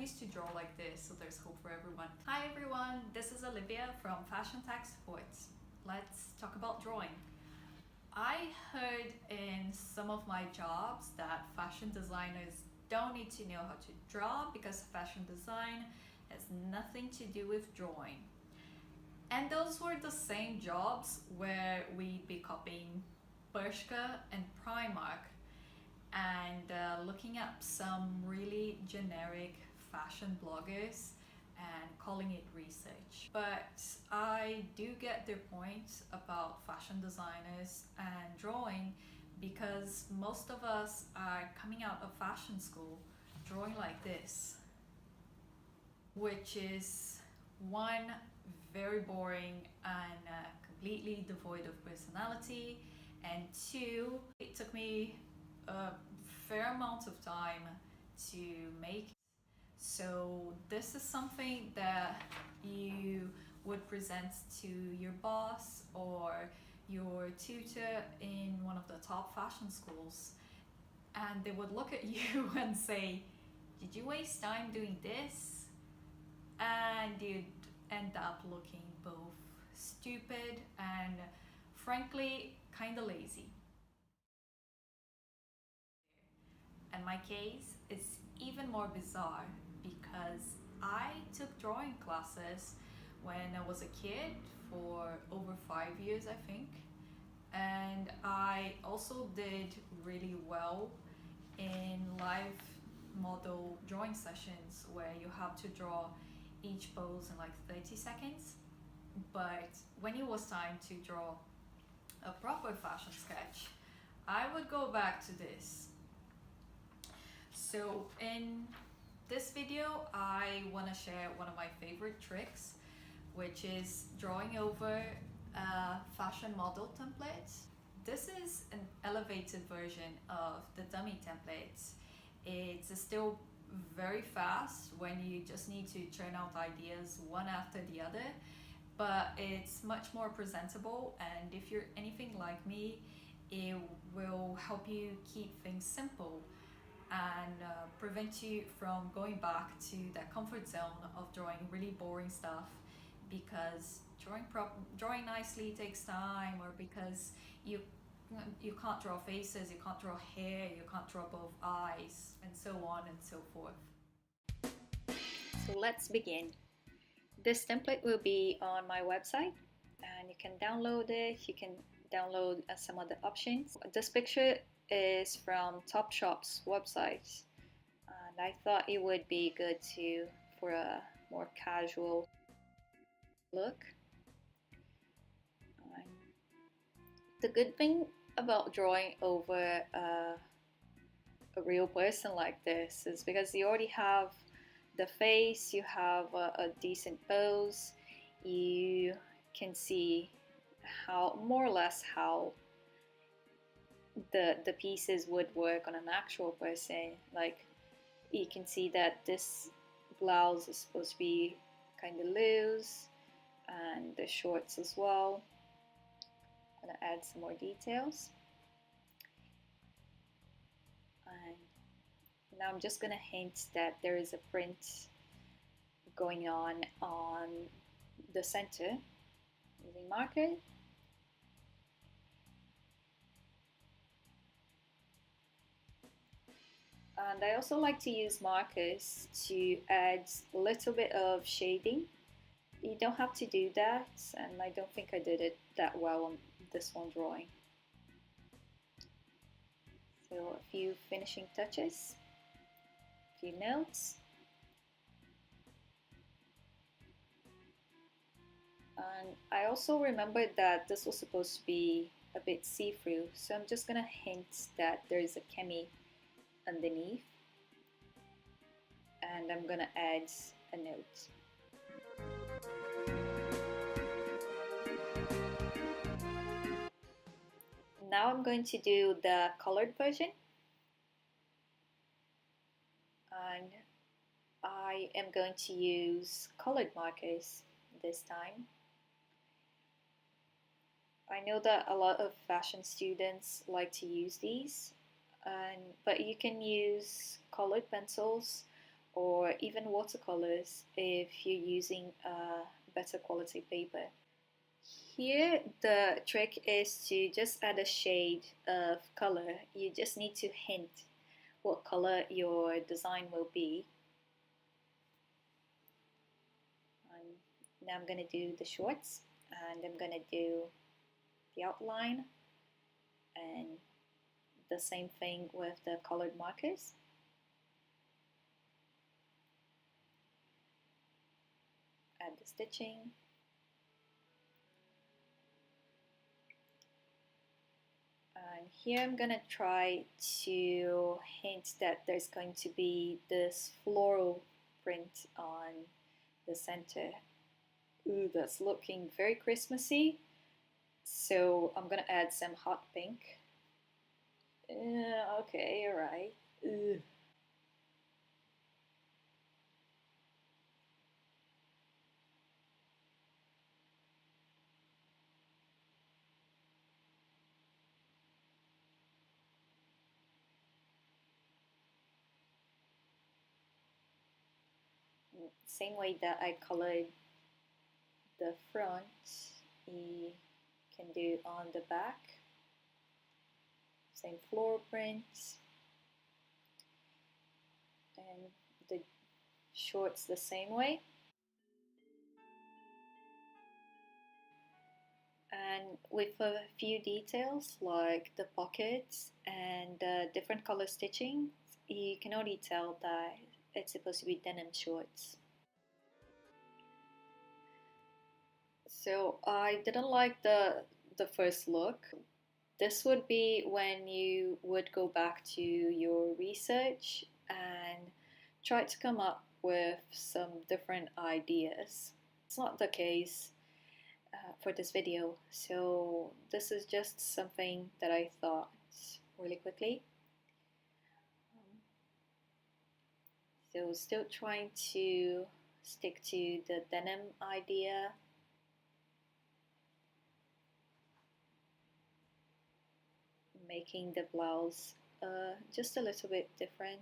used to draw like this, so there's hope for everyone. Hi everyone, this is Olivia from Fashion Tech Support. Let's talk about drawing. I heard in some of my jobs that fashion designers don't need to know how to draw because fashion design has nothing to do with drawing. And those were the same jobs where we'd be copying Bershka and Primark and looking up some really generic fashion bloggers and calling it research. But I do get their point about fashion designers and drawing because most of us are coming out of fashion school drawing like this, which is one, very boring and completely devoid of personality, and two, it took me a fair amount of time to make. So this is something that you would present to your boss or your tutor in one of the top fashion schools, and they would look at you and say, did you waste time doing this? And you'd end up looking both stupid and frankly kind of lazy. And my case is even more bizarre because I took drawing classes when I was a kid for over 5 years, I think. And I also did really well in live model drawing sessions where you have to draw each pose in like 30 seconds. But when it was time to draw a proper fashion sketch, I would go back to this. So in this video, I want to share one of my favorite tricks, which is drawing over a fashion model template. This is an elevated version of the dummy templates. It's still very fast when you just need to churn out ideas one after the other, but it's much more presentable, and if you're anything like me, it will help you keep things simple and prevent you from going back to that comfort zone of drawing really boring stuff because drawing nicely takes time, or because you can't draw faces, you can't draw hair, you can't draw both eyes, and so on and so forth. So let's begin. This template will be on my website and you can download it. You can download some other options. This picture is from Topshop's website, and I thought it would be good for a more casual look. The good thing about drawing over a real person like this is because you already have the face, you have a decent pose, you can see how more or less how the pieces would work on an actual person. Like, you can see that this blouse is supposed to be kind of loose, and the shorts as well. I'm gonna add some more details, and now I'm just gonna hint that there is a print going on the center using marker. And I also like to use markers to add a little bit of shading. You don't have to do that, and I don't think I did it that well on this one drawing. So a few finishing touches, a few notes. And I also remembered that this was supposed to be a bit see-through, so I'm just gonna hint that there is a cami underneath, and I'm gonna add a note. Now I'm going to do the colored version, and I am going to use colored markers this time. I know that a lot of fashion students like to use these, but you can use colored pencils or even watercolors if you're using a better quality paper. Here the trick is to just add a shade of color. You just need to hint what color your design will be. Now I'm going to do the shorts, and I'm going to do the outline, and the same thing with the colored markers. Add the stitching. And here I'm gonna try to hint that there's going to be this floral print on the center. Ooh, that's looking very Christmassy. So I'm gonna add some hot pink. Okay, alright. Same way that I colored the front, you can do on the back. Same floral print. And the shorts the same way. And with a few details like the pockets and different color stitching, you can already tell that it's supposed to be denim shorts. So I didn't like the first look. This would be when you would go back to your research and try to come up with some different ideas. It's not the case for this video, so this is just something that I thought really quickly. So still trying to stick to the denim idea. Making the blouse just a little bit different.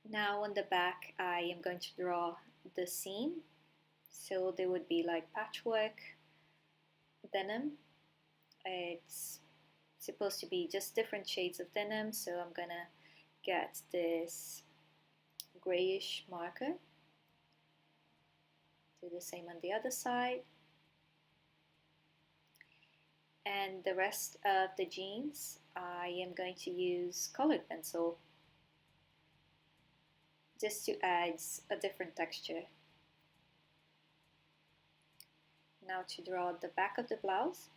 Now on the back I am going to draw the seam, so there would be like patchwork denim. It's supposed to be just different shades of denim, so I'm gonna get this grayish marker. Do the same on the other side. And the rest of the jeans I am going to use colored pencil just to add a different texture. Now to draw the back of the blouse.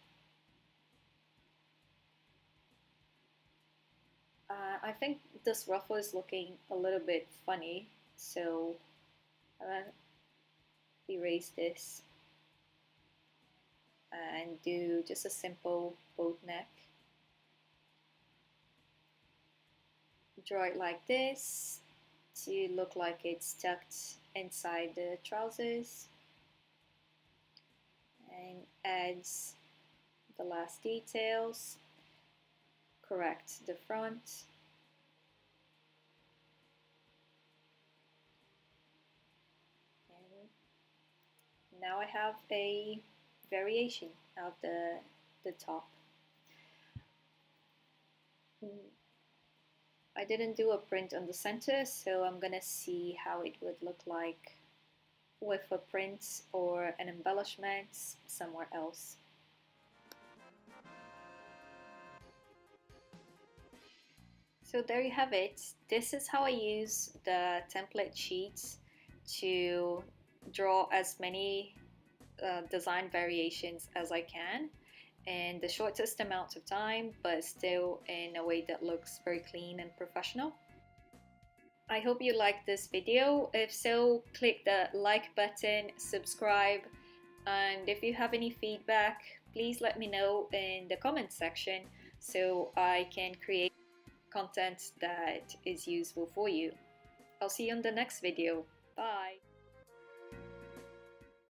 I think this ruffle is looking a little bit funny, so I'm going to erase this and do just a simple boat neck. Draw it like this to look like it's tucked inside the trousers, and adds the last details. Correct the front. And now I have a variation of the top. I didn't do a print on the center, so I'm gonna see how it would look like with a print or an embellishment somewhere else. So there you have it. This is how I use the template sheets to draw as many design variations as I can in the shortest amount of time, but still in a way that looks very clean and professional. I hope you liked this video. If so, click the like button, subscribe, and if you have any feedback, please let me know in the comments section so I can create content that is useful for you. I'll see you on the next video. Bye!